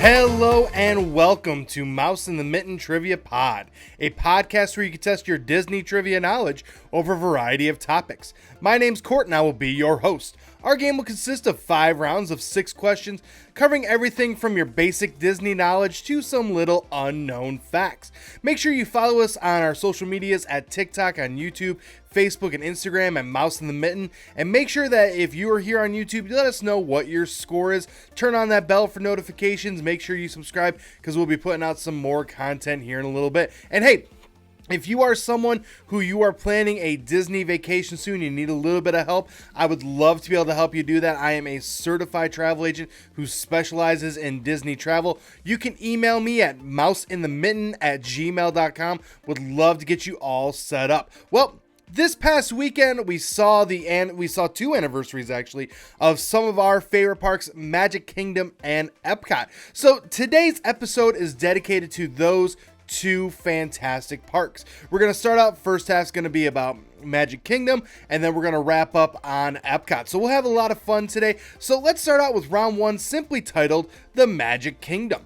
Hello and welcome to Mouse in the Mitten Trivia Pod, a podcast where you can test your Disney trivia knowledge over a variety of topics. My name's Court and I will be your host. Our game will consist of 5 rounds of 6 questions, covering everything from your basic Disney knowledge to some little unknown facts. Make sure you follow us on our social medias at TikTok, on YouTube, Facebook, and Instagram at Mouse in the Mitten. And make sure that if you are here on YouTube, you let us know what your score is. Turn on that bell for notifications. Make sure you subscribe because we'll be putting out some more content here in a little bit. And hey, if you are someone who you are planning a Disney vacation soon, you need a little bit of help, I would love to be able to help you do that. I am a certified travel agent who specializes in Disney travel. You can email me at mouseinthemitten@gmail.com. Would love to get you all set up. Well, this past weekend, we saw 2 anniversaries, actually, of some of our favorite parks, Magic Kingdom and Epcot. So today's episode is dedicated to those 2 fantastic parks. We're going to start out, first half's going to be about Magic Kingdom, and then we're going to wrap up on Epcot. So we'll have a lot of fun today. So let's start out with round 1, simply titled The Magic Kingdom.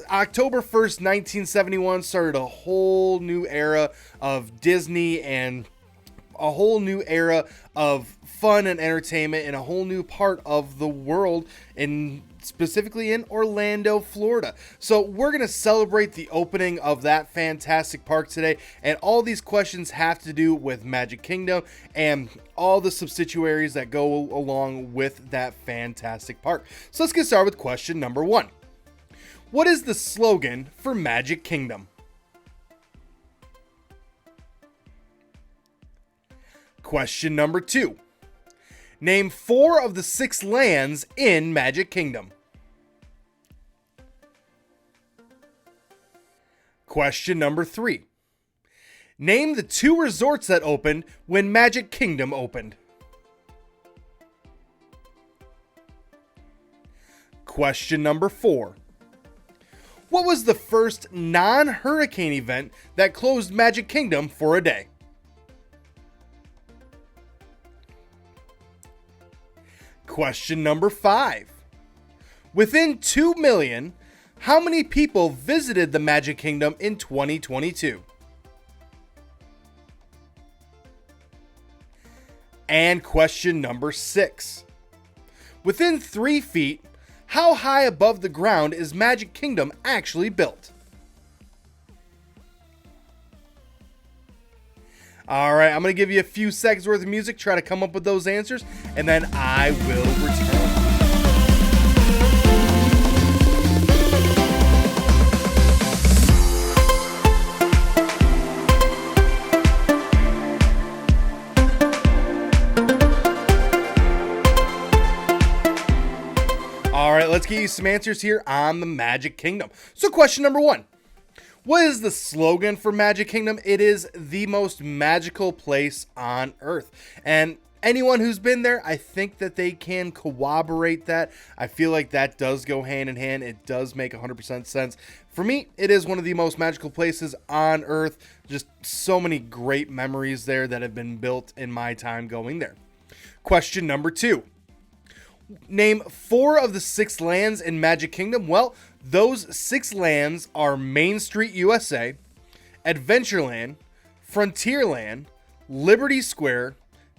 October 1st, 1971 started a whole new era of Disney and a whole new era of fun and entertainment in a whole new part of the world, specifically in Orlando, Florida. So we're going to celebrate the opening of that fantastic park today, and all these questions have to do with Magic Kingdom and all the subsidiaries that go along with that fantastic park. So let's get started with question number 1. What is the slogan for Magic Kingdom? Question number 2. Name 4 of the 6 lands in Magic Kingdom. Question number 3. Name the 2 resorts that opened when Magic Kingdom opened. Question number 4. What was the first non-hurricane event that closed Magic Kingdom for a day? Question number 5. Within 2 million, how many people visited the Magic Kingdom in 2022? And question number 6. Within 3 feet, how high above the ground is Magic Kingdom actually built? Alright, I'm going to give you a few seconds worth of music, try to come up with those answers, and then I will return. Alright, let's get you some answers here on the Magic Kingdom. So question number 1. What is the slogan for Magic Kingdom? It is the most magical place on earth. And anyone who's been there, I think that they can corroborate that. I feel like that does go hand in hand. It does make 100% sense. For me, it is one of the most magical places on earth. Just so many great memories there that have been built in my time going there. Question number 2. Name 4 of the 6 lands in Magic Kingdom. Well, those 6 lands are Main Street, USA, Adventureland, Frontierland, Liberty Square,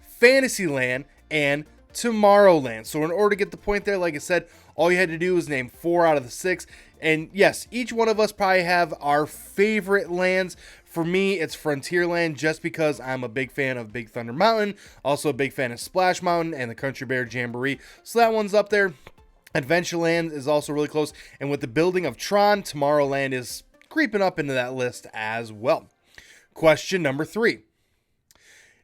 Fantasyland, and Tomorrowland. So in order to get the point there, like I said, all you had to do was name 4 out of the 6. And yes, each one of us probably have our favorite lands. For me, it's Frontierland just because I'm a big fan of Big Thunder Mountain, also a big fan of Splash Mountain and the Country Bear Jamboree. So that one's up there. Adventureland is also really close. And with the building of Tron, Tomorrowland is creeping up into that list as well. Question number 3.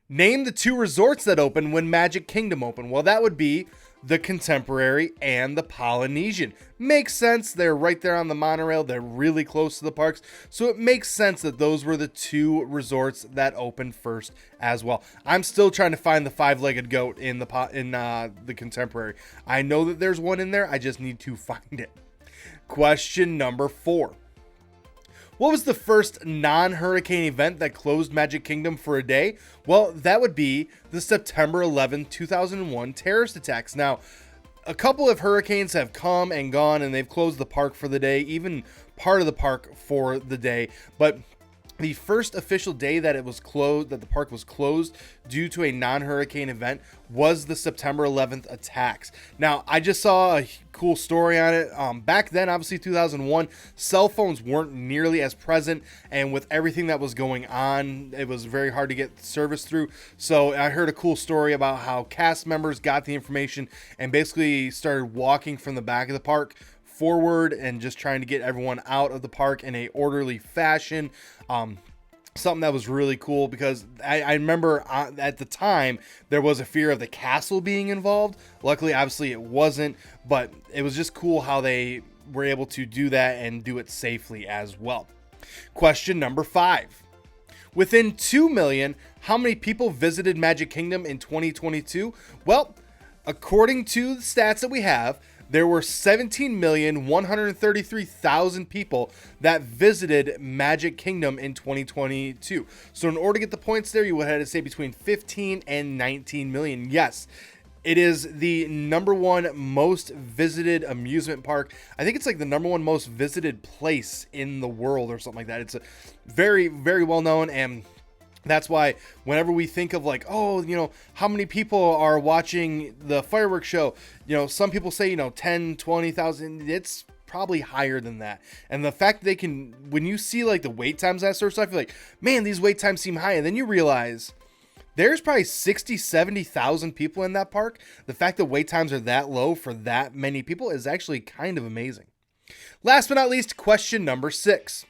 Name the 2 resorts that opened when Magic Kingdom opened. Well, that would be the Contemporary and the Polynesian. Makes sense. They're right there on the monorail. They're really close to the parks. So it makes sense that those were the 2 resorts that opened first as well. I'm still trying to find the 5-legged goat in the Contemporary. I know that there's one in there. I just need to find it. Question number 4. What was the first non-hurricane event that closed Magic Kingdom for a day? Well, that would be the September 11, 2001 terrorist attacks. Now, a couple of hurricanes have come and gone, and they've closed the park for the day, even part of the park for the day. But the first official day that it was closed, that the park was closed due to a non-hurricane event, was the September 11th attacks. Now, I just saw a cool story on it. Back then, obviously 2001, cell phones weren't nearly as present, and with everything that was going on, it was very hard to get service through. So I heard a cool story about how cast members got the information and basically started walking from the back of the park forward and just trying to get everyone out of the park in a orderly fashion. Something that was really cool, because I remember at the time there was a fear of the castle being involved. Luckily, obviously it wasn't, but it was just cool how they were able to do that and do it safely as well. Question number 5. Within 2 million, how many people visited Magic Kingdom in 2022? Well, according to the stats that we have, there were 17,133,000 people that visited Magic Kingdom in 2022. So in order to get the points there, you would have to say between 15 and 19 million. Yes, it is the number one most visited amusement park. I think it's like the number one most visited place in the world or something like that. It's a very, very well known, and that's why whenever we think of like, oh, how many people are watching the fireworks show, some people say, 10, 20,000, it's probably higher than that. And the fact that they can, when you see like the wait times, that sort of stuff, you're like, man, these wait times seem high. And then you realize there's probably 60, 70,000 people in that park. The fact that wait times are that low for that many people is actually kind of amazing. Last but not least, question number 6.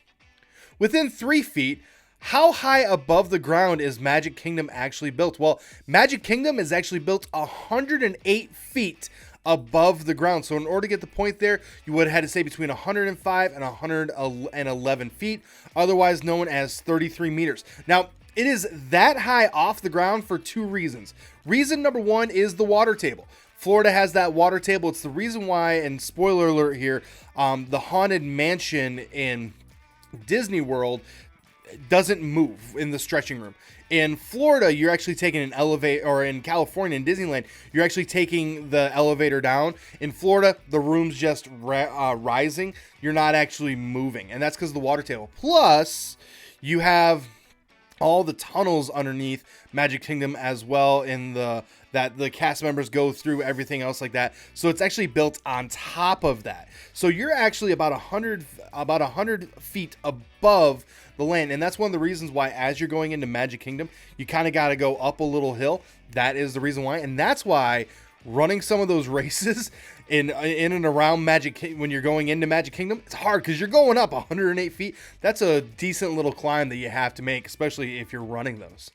Within 3 feet, how high above the ground is Magic Kingdom actually built? Well, Magic Kingdom is actually built 108 feet above the ground. So in order to get the point there, you would have had to say between 105 and 111 feet, otherwise known as 33 meters. Now, it is that high off the ground for 2 reasons. Reason number 1 is the water table. Florida has that water table. It's the reason why, and spoiler alert here, the Haunted Mansion in Disney World doesn't move in the stretching room. In Florida, you're actually taking an elevator, or in California, in Disneyland, you're actually taking the elevator down. In Florida, the room's just rising. You're not actually moving, and that's because of the water table. Plus, you have all the tunnels underneath Magic Kingdom as well, that the cast members go through, everything else like that. So it's actually built on top of that. So you're actually about 100 feet above the land. And that's one of the reasons why, as you're going into Magic Kingdom, you kind of got to go up a little hill. That is the reason why. And that's why running some of those races in and around when you're going into Magic Kingdom, it's hard because you're going up 108 feet. That's a decent little climb that you have to make, especially if you're running those.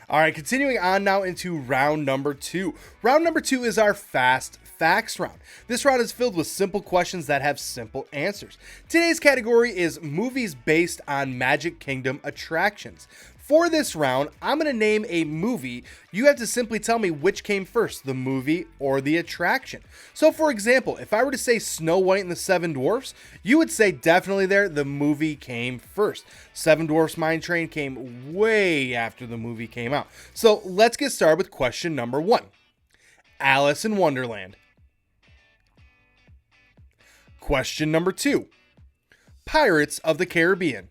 All right, continuing on now into round number 2. Round number 2 is our Fast Facts round. This round is filled with simple questions that have simple answers. Today's category is movies based on Magic Kingdom attractions. For this round, I'm going to name a movie. You have to simply tell me which came first, the movie or the attraction. So for example, if I were to say Snow White and the Seven Dwarfs, you would say definitely there, the movie came first. Seven Dwarfs Mine Train came way after the movie came out. So let's get started with question number 1. Alice in Wonderland. Question number 2. Pirates of the Caribbean.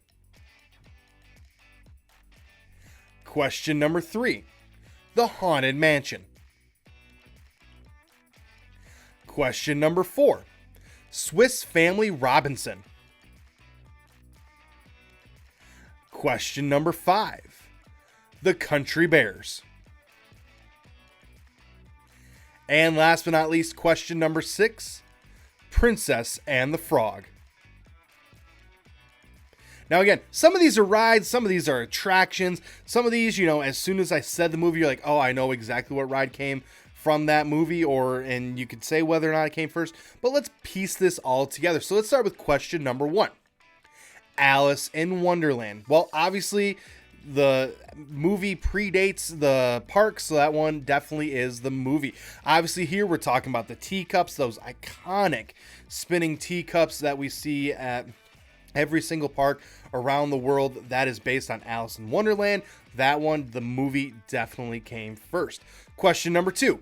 Question number 3. The Haunted Mansion. Question number 4. Swiss Family Robinson. Question number 5. The Country Bears. And last but not least, question number 6. Princess and the Frog. Now again, some of these are rides, some of these are attractions, some of these, as soon as I said the movie, you're like, oh, I know exactly what ride came from that movie, and you could say whether or not it came first, but let's piece this all together. So let's start with question number 1. Alice in Wonderland. Well, obviously, the movie predates the park, so that one definitely is the movie. Obviously, here we're talking about the teacups, those iconic spinning teacups that we see at every single park around the world. That is based on Alice in Wonderland. That one, the movie, definitely came first. Question number 2.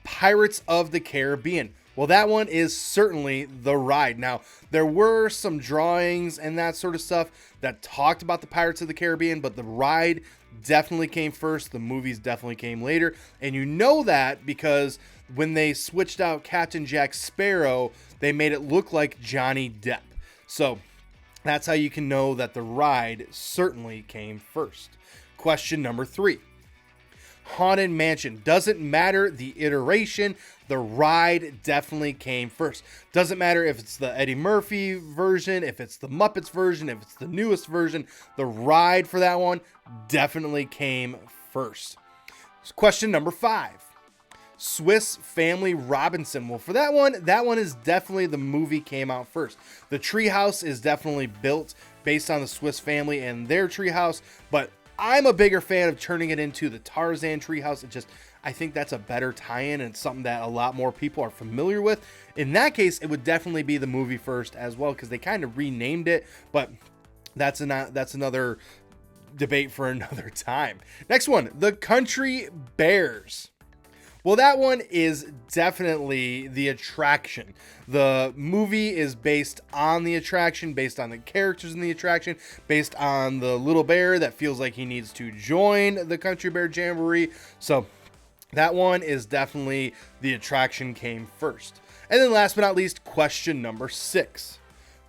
Pirates of the Caribbean. Well, that one is certainly the ride. Now, there were some drawings and that sort of stuff that talked about the Pirates of the Caribbean, but the ride definitely came first. The movies definitely came later. And you know that because when they switched out Captain Jack Sparrow, they made it look like Johnny Depp. So that's how you can know that the ride certainly came first. Question number 3. Haunted Mansion. Doesn't matter the iteration, the ride definitely came first. Doesn't matter if it's the Eddie Murphy version, if it's the Muppets version, if it's the newest version, the ride for that one definitely came first. Question number 5. Swiss Family Robinson. Well, for that one is definitely the movie came out first. The treehouse is definitely built based on the Swiss Family and their treehouse, but I'm a bigger fan of turning it into the Tarzan treehouse. I think that's a better tie-in and something that a lot more people are familiar with. In that case, it would definitely be the movie first as well, because they kind of renamed it, but that's another debate for another time. Next one, The Country Bears. Well, that one is definitely the attraction. The movie is based on the attraction, based on the characters in the attraction, based on the little bear that feels like he needs to join the Country Bear Jamboree. So that one is definitely the attraction came first. And then last but not least, question number 6.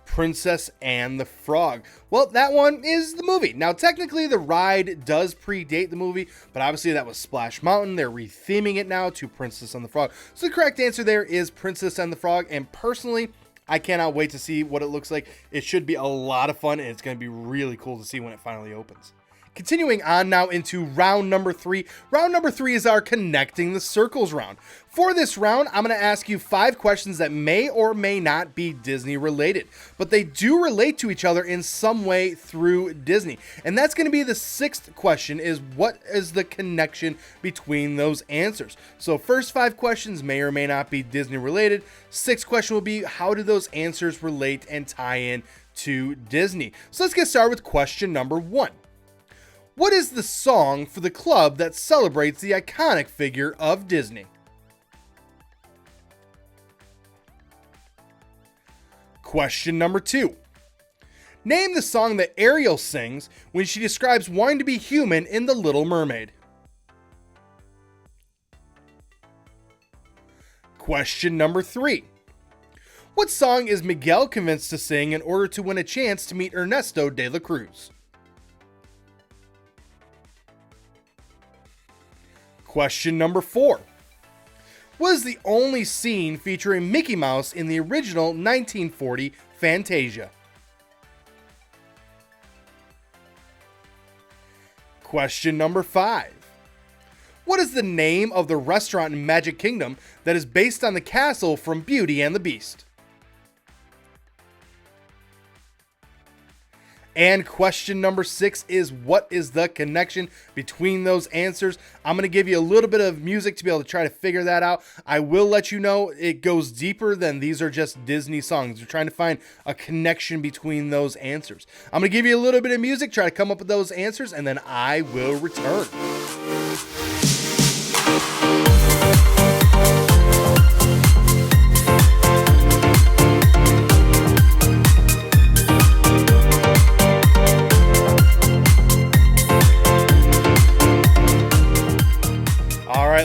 Princess and the Frog. Well, that one is the movie. Now, technically, the ride does predate the movie, but obviously that was Splash Mountain. They're retheming it now to Princess and the Frog. So the correct answer there is Princess and the Frog. And personally, I cannot wait to see what it looks like. It should be a lot of fun, and it's going to be really cool to see when it finally opens. Continuing on now into round number 3. Round number 3 is our Connecting the Circles round. For this round, I'm going to ask you 5 questions that may or may not be Disney related, but they do relate to each other in some way through Disney. And that's going to be the 6th question, is what is the connection between those answers? So first 5 questions may or may not be Disney related. 6th question will be, how do those answers relate and tie in to Disney? So let's get started with question number 1. What is the song for the club that celebrates the iconic figure of Disney? Question number 2. Name the song that Ariel sings when she describes wanting to be human in The Little Mermaid. Question number 3. What song is Miguel convinced to sing in order to win a chance to meet Ernesto de la Cruz? Question number 4. What is the only scene featuring Mickey Mouse in the original 1940 Fantasia? Question number 5. What is the name of the restaurant in Magic Kingdom that is based on the castle from Beauty and the Beast? And question number 6 is, what is the connection between those answers? I'm going to give you a little bit of music to be able to try to figure that out. I will let you know it goes deeper than these are just Disney songs. We're trying to find a connection between those answers. I'm going to give you a little bit of music, try to come up with those answers, and then I will return.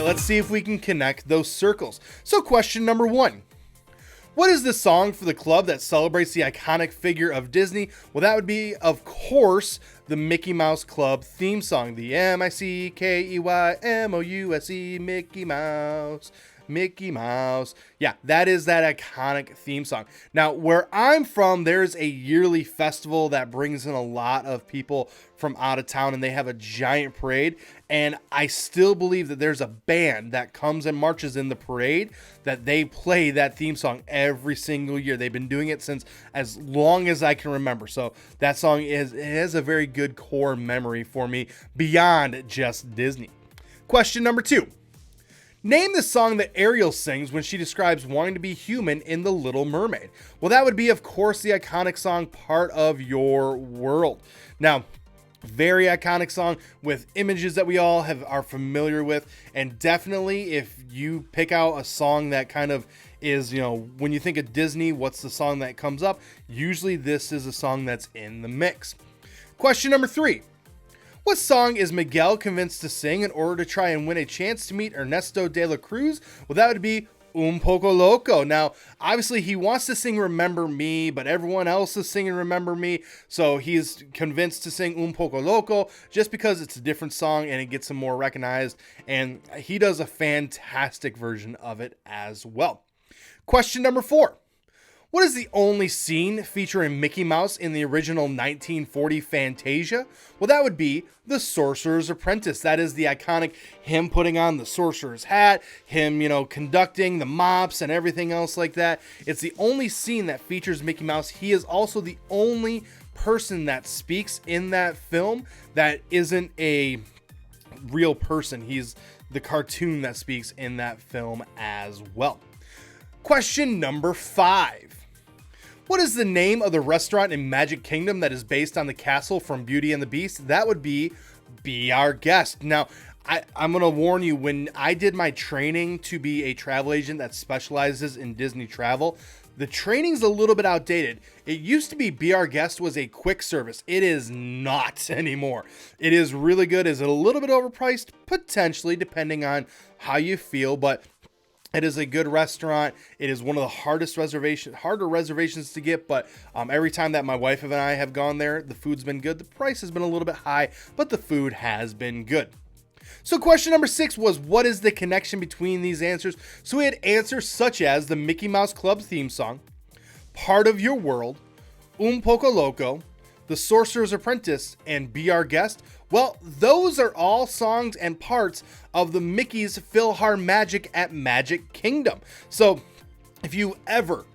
Let's see if we can connect those circles. So question number 1. What is the song for the club that celebrates the iconic figure of Disney? Well, that would be, of course, the Mickey Mouse Club theme song. The MICKEYMOUSE, Mickey Mouse. Mickey Mouse. Yeah, that is that iconic theme song. Now, where I'm from, there's a yearly festival that brings in a lot of people from out of town, and they have a giant parade. And I still believe that there's a band that comes and marches in the parade, that they play that theme song every single year. They've been doing it since as long as I can remember. So that song has a very good core memory for me beyond just Disney. Question number 2. Name the song that Ariel sings when she describes wanting to be human in The Little Mermaid. Well, that would be, of course, the iconic song Part of Your World. Now, Very iconic song with images that we all are familiar with. And definitely, if you pick out a song that kind of is, when you think of Disney, what's the song that comes up? Usually this is a song that's in the mix. Question number 3. What song is Miguel convinced to sing in order to try and win a chance to meet Ernesto de la Cruz? Well, that would be Un Poco Loco. Now, obviously, he wants to sing Remember Me, but everyone else is singing Remember Me, so he's convinced to sing Un Poco Loco just because it's a different song and it gets him more recognized, and he does a fantastic version of it as well. Question number 4. What is the only scene featuring Mickey Mouse in the original 1940 Fantasia? Well, that would be The Sorcerer's Apprentice. That is the iconic him putting on the sorcerer's hat, him, conducting the mops and everything else like that. It's the only scene that features Mickey Mouse. He is also the only person that speaks in that film that isn't a real person. He's the cartoon that speaks in that film as well. Question number 5. What is the name of the restaurant in Magic Kingdom that is based on the castle from Beauty and the Beast? That would Be Our Guest. Now, I'm going to warn you, when I did my training to be a travel agent that specializes in Disney travel, the training's a little bit outdated. It used to be Our Guest was a quick service. It is not anymore. It is really good. Is it a little bit overpriced? Potentially, depending on how you feel, but it is a good restaurant. It is one of the harder reservations to get, but every time that my wife and I have gone there, the food's been good. The price has been a little bit high, but the food has been good. So question number 6 was, what is the connection between these answers? So we had answers such as the Mickey Mouse Club theme song, Part of Your World, Un Poco Loco, The Sorcerer's Apprentice, and Be Our Guest. Well, those are all songs and parts of the Mickey's PhilharMagic at Magic Kingdom. So if you ever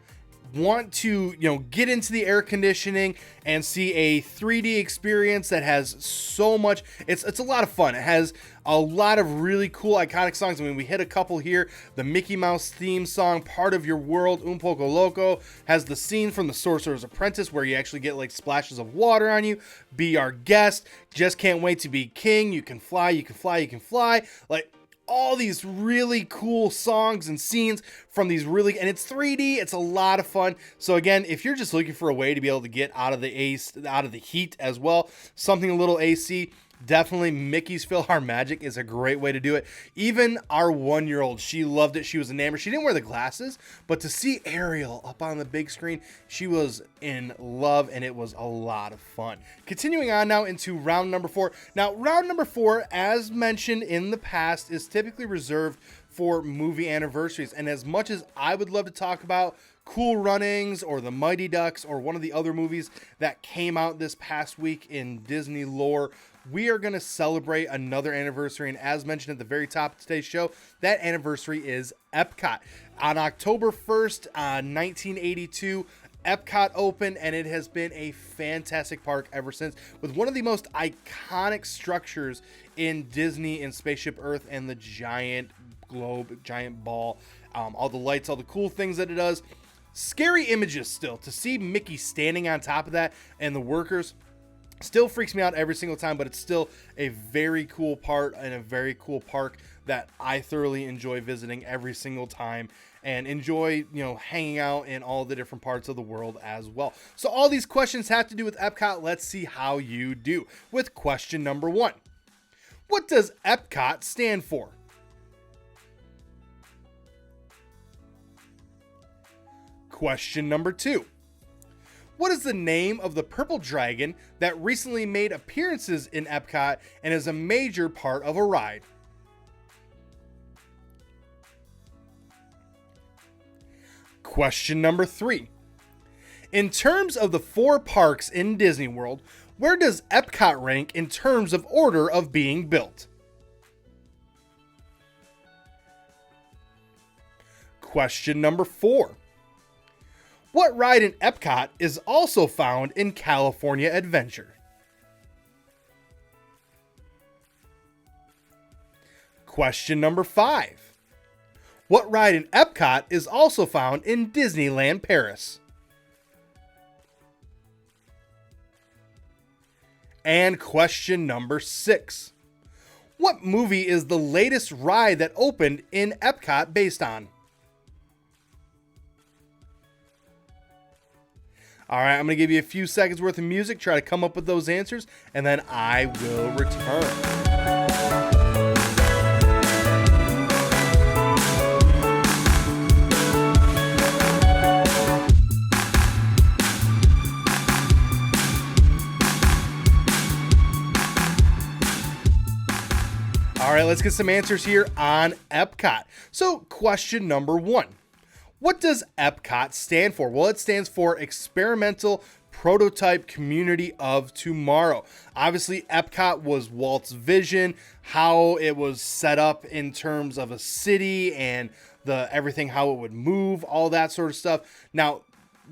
want to, get into the air conditioning and see a 3D experience that has so much, it's a lot of fun. It has a lot of really cool iconic songs. I mean, we hit a couple here. The Mickey Mouse theme song, Part of Your World, Un Poco Loco, has the scene from The Sorcerer's Apprentice where you actually get like splashes of water on you. Be Our Guest, Just Can't Wait to Be King, You Can Fly, You Can Fly, You Can Fly. Like, all these really cool songs and scenes from these and it's 3D. It's a lot of fun. So again, if you're just looking for a way to be able to get out of the heat as well, something a little AC, definitely Mickey's PhilharMagic is a great way to do it. Even our 1-year-old, she loved it. She was enamored. She didn't wear the glasses, but to see Ariel up on the big screen, she was in love, and it was a lot of fun. Continuing on now into round number 4. Now, round number 4, as mentioned in the past, is typically reserved for movie anniversaries. And as much as I would love to talk about Cool Runnings or The Mighty Ducks or one of the other movies that came out this past week in Disney lore, we are going to celebrate another anniversary. And as mentioned at the very top of today's show, that anniversary is Epcot. On October 1st, 1982, Epcot opened, and it has been a fantastic park ever since, with one of the most iconic structures in Disney and Spaceship Earth, and the giant globe, giant ball, all the lights, all the cool things that it does. Scary images still. To see Mickey standing on top of that and the workers still freaks me out every single time, but it's still a very cool part and a very cool park that I thoroughly enjoy visiting every single time, and enjoy, hanging out in all the different parts of the world as well. So all these questions have to do with Epcot. Let's see how you do with question number 1. What does Epcot stand for? Question number 2. What is the name of the purple dragon that recently made appearances in Epcot and is a major part of a ride? Question number 3. In terms of the 4 parks in Disney World, where does Epcot rank in terms of order of being built? Question number 4. What ride in Epcot is also found in California Adventure? Question number 5. What ride in Epcot is also found in Disneyland Paris? And question number 6. What movie is the latest ride that opened in Epcot based on? All right, I'm going to give you a few seconds worth of music, try to come up with those answers, and then I will return. All right, let's get some answers here on Epcot. So, question number 1. What does Epcot stand for? Well, it stands for Experimental Prototype Community of Tomorrow. Obviously, Epcot was Walt's vision, how it was set up in terms of a city and everything, how it would move, all that sort of stuff. Now,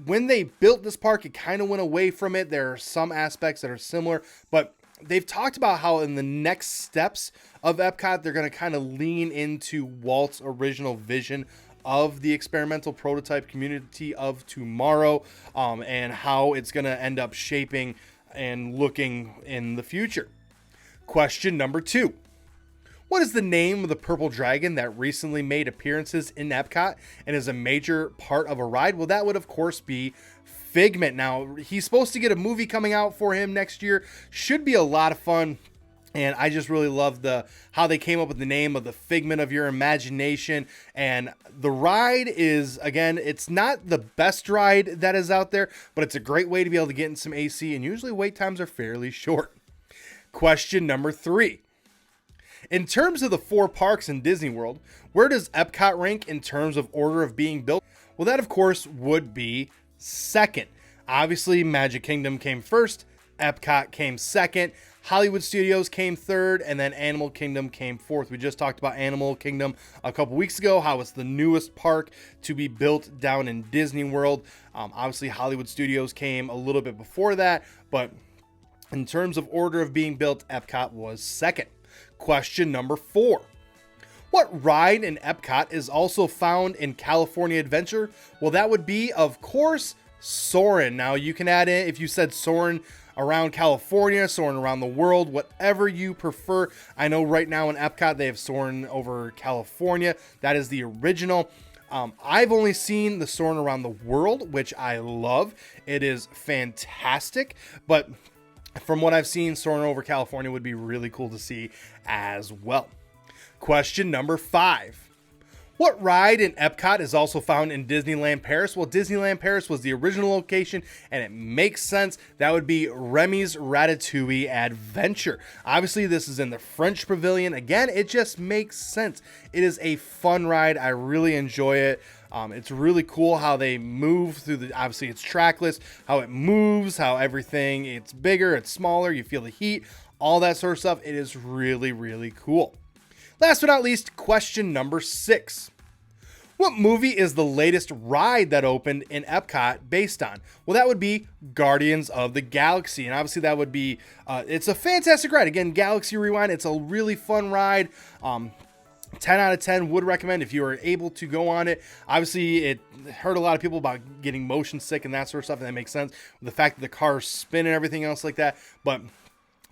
when they built this park, it kind of went away from it. There are some aspects that are similar, but they've talked about how in the next steps of Epcot, they're going to kind of lean into Walt's original vision of the experimental prototype community of tomorrow, and how it's going to end up shaping and looking in the future. Question number 2. What is the name of the purple dragon that recently made appearances in Epcot and is a major part of a ride? Well, that would, of course, be Figment. Now, he's supposed to get a movie coming out for him next year. Should be a lot of fun. And I just really love how they came up with the name of the figment of your imagination. And the ride is, again, it's not the best ride that is out there, but it's a great way to be able to get in some AC. And usually wait times are fairly short. Question number 3. In terms of the 4 parks in Disney World, where does Epcot rank in terms of order of being built? Well, that, of course, would be second. Obviously, Magic Kingdom came first, Epcot came second, Hollywood Studios came third, and then Animal Kingdom came fourth. We just talked about Animal Kingdom a couple weeks ago, how it's the newest park to be built down in Disney World. Obviously, Hollywood Studios came a little bit before that, but in terms of order of being built, Epcot was second. Question number 4. What ride in Epcot is also found in California Adventure? Well, that would be, of course, Soarin'. Now, you can add in, if you said Soarin' around California, Soarin' around the world, whatever you prefer. I know right now in Epcot, they have Soarin' over California. That is the original. I've only seen the Soarin' around the world, which I love. It is fantastic, but from what I've seen, Soarin' over California would be really cool to see as well. Question number 5. What ride in Epcot is also found in Disneyland Paris? Well, Disneyland Paris was the original location, and it makes sense. That would be Remy's Ratatouille Adventure. Obviously, this is in the French Pavilion. Again, it just makes sense. It is a fun ride. I really enjoy it. It's really cool how they move through obviously it's trackless, how it moves, how everything, it's bigger, it's smaller, you feel the heat, all that sort of stuff. It is really, really cool. Last but not least, question number 6. What movie is the latest ride that opened in Epcot based on? Well, that would be Guardians of the Galaxy. And obviously that would be, it's a fantastic ride. Again, Galaxy Rewind, it's a really fun ride. 10 out of 10 would recommend if you are able to go on it. Obviously, it hurt a lot of people about getting motion sick and that sort of stuff, and that makes sense. The fact that the cars spin and everything else like that, but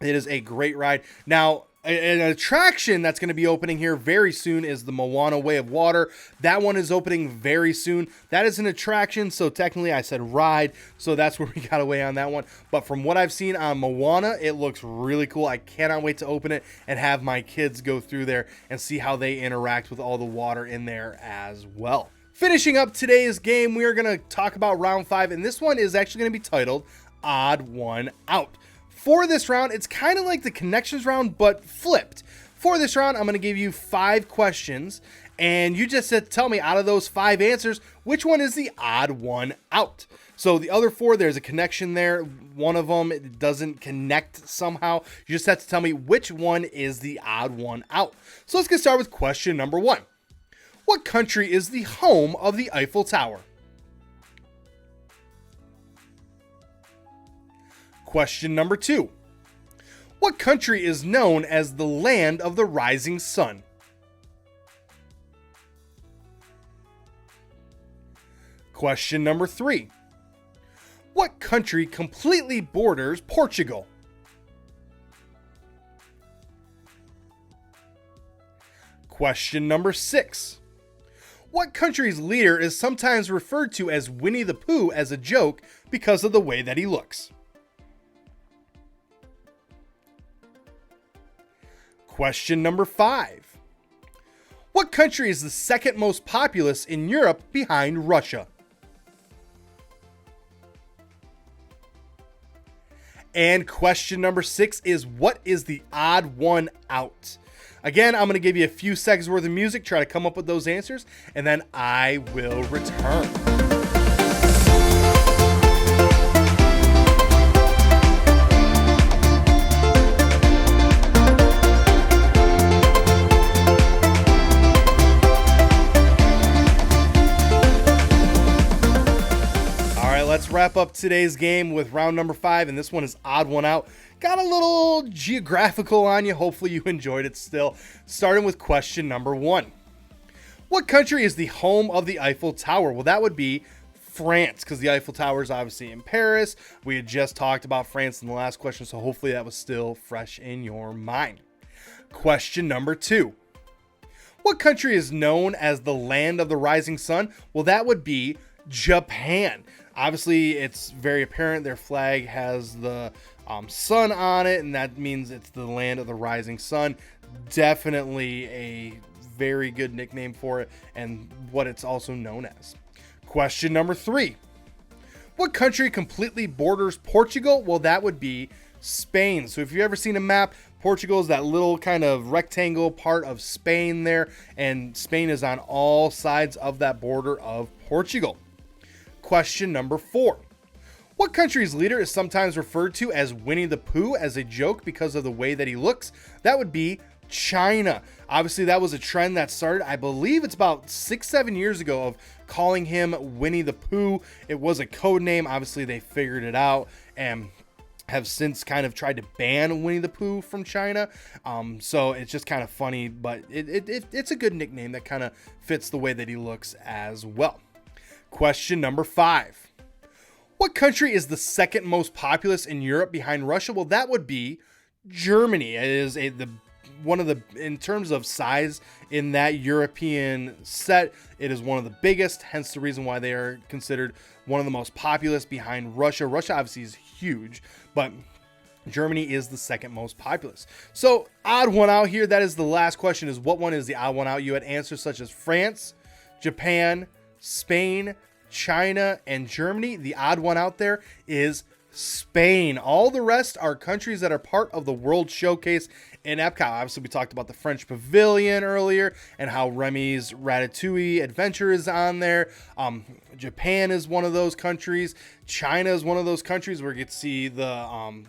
it is a great ride. Now, an attraction that's going to be opening here very soon is the Moana Way of Water. That one is opening very soon. That is an attraction, so technically I said ride, so that's where we got away on that one. But from what I've seen on Moana, it looks really cool. I cannot wait to open it and have my kids go through there and see how they interact with all the water in there as well. Finishing up today's game, we are going to talk about round 5, and this one is actually going to be titled Odd One Out. For this round, it's kind of like the connections round, but flipped. For this round, I'm going to give you 5 questions, and you just have to tell me out of those 5 answers, which one is the odd one out. So the other 4, there's a connection there. One of them it doesn't connect somehow. You just have to tell me which one is the odd one out. So let's get started with question number 1. What country is the home of the Eiffel Tower? Question number 2. What country is known as the land of the rising sun? Question number 3. What country completely borders Portugal? Question number 6. What country's leader is sometimes referred to as Winnie the Pooh as a joke because of the way that he looks? Question number 5. What country is the second most populous in Europe behind Russia? And question number 6 is, what is the odd one out? Again, I'm going to give you a few seconds worth of music, try to come up with those answers, and then I will return. Let's wrap up today's game with round number 5, and this one is odd one out. Got a little geographical on you. Hopefully you enjoyed it still. Starting with question number 1. What country is the home of the Eiffel Tower? Well, that would be France, because the Eiffel Tower is obviously in Paris. We had just talked about France in the last question, so hopefully that was still fresh in your mind. Question number 2. What country is known as the land of the rising sun? Well, that would be Japan. Obviously, it's very apparent their flag has the sun on it, and that means it's the land of the rising sun. Definitely a very good nickname for it, and what it's also known as. Question number 3. What country completely borders Portugal? Well, that would be Spain. So if you've ever seen a map, Portugal is that little kind of rectangle part of Spain there, and Spain is on all sides of that border of Portugal. Question number 4. What country's leader is sometimes referred to as Winnie the Pooh as a joke because of the way that he looks? That would be China. Obviously, that was a trend that started, I believe it's about 6-7 years ago, of calling him Winnie the Pooh. It was a code name. Obviously, they figured it out and have since kind of tried to ban Winnie the Pooh from China. So it's just kind of funny, but it's a good nickname that kind of fits the way that he looks as well. Question number 5. What country is the second most populous in Europe behind Russia? Well, that would be Germany. It is one of the, in terms of size in that European set, it is one of the biggest, hence the reason why they are considered one of the most populous behind Russia. Russia obviously is huge, but Germany is the second most populous. So odd one out here. That is the last question, is what one is the odd one out? You had answers such as France, Japan, Spain, China, and Germany. The odd one out there is Spain. All the rest are countries that are part of the World Showcase in Epcot. Obviously, we talked about the French Pavilion earlier and how Remy's Ratatouille Adventure is on there. Japan is one of those countries. China is one of those countries where you get to see the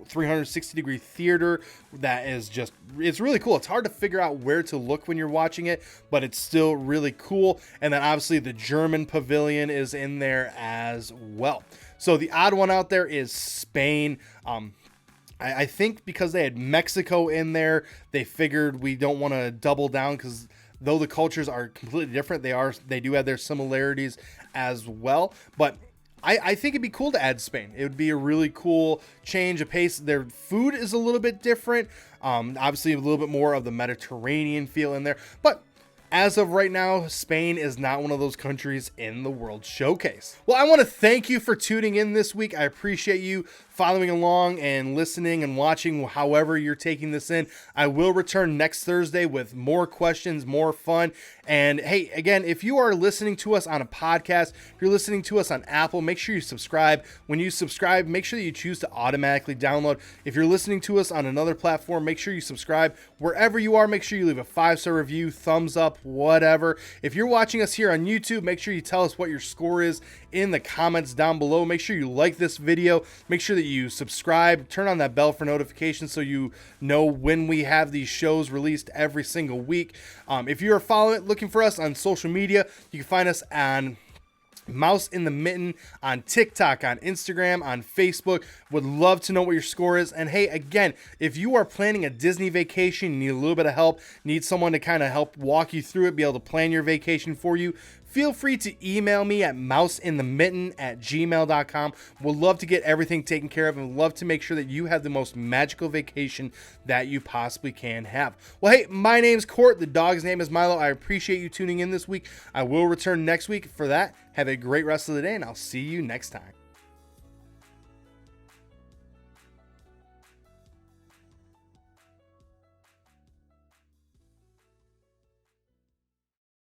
360-degree theater. That is just, it's really cool. It's hard to figure out where to look when you're watching it, but it's still really cool. And then obviously the German pavilion is in there as well. So the odd one out there is Spain. I think because they had Mexico in there, they figured we don't want to double down, because though the cultures are completely different, they do have their similarities as well. But I think it'd be cool to add Spain. It would be a really cool change of pace. Their food is a little bit different. Obviously, a little bit more of the Mediterranean feel in there. But as of right now, Spain is not one of those countries in the World Showcase. Well, I want to thank you for tuning in this week. I appreciate you following along and listening and watching however you're taking this in. I will return next Thursday with more questions, more fun. And hey, again, if you are listening to us on a podcast, if you're listening to us on Apple, make sure you subscribe. When you subscribe, make sure that you choose to automatically download. If you're listening to us on another platform, make sure you subscribe. Wherever you are, make sure you leave a 5-star review, thumbs up, whatever. If you're watching us here on YouTube, make sure you tell us what your score is in the comments down below. Make sure you like this video. Make sure that you subscribe, turn on that bell for notifications so you know when we have these shows released every single week. If you are looking for us on social media, you can find us on Mouse in the Mitten on TikTok, on Instagram, on Facebook. Would love to know what your score is. And hey, again, if you are planning a Disney vacation, you need a little bit of help, need someone to kind of help walk you through it, be able to plan your vacation for you, feel free to email me at mouseinthemitten@gmail.com. We'll love to get everything taken care of and love to make sure that you have the most magical vacation that you possibly can have. Well, hey, my name's Court. The dog's name is Milo. I appreciate you tuning in this week. I will return next week for that. Have a great rest of the day, and I'll see you next time.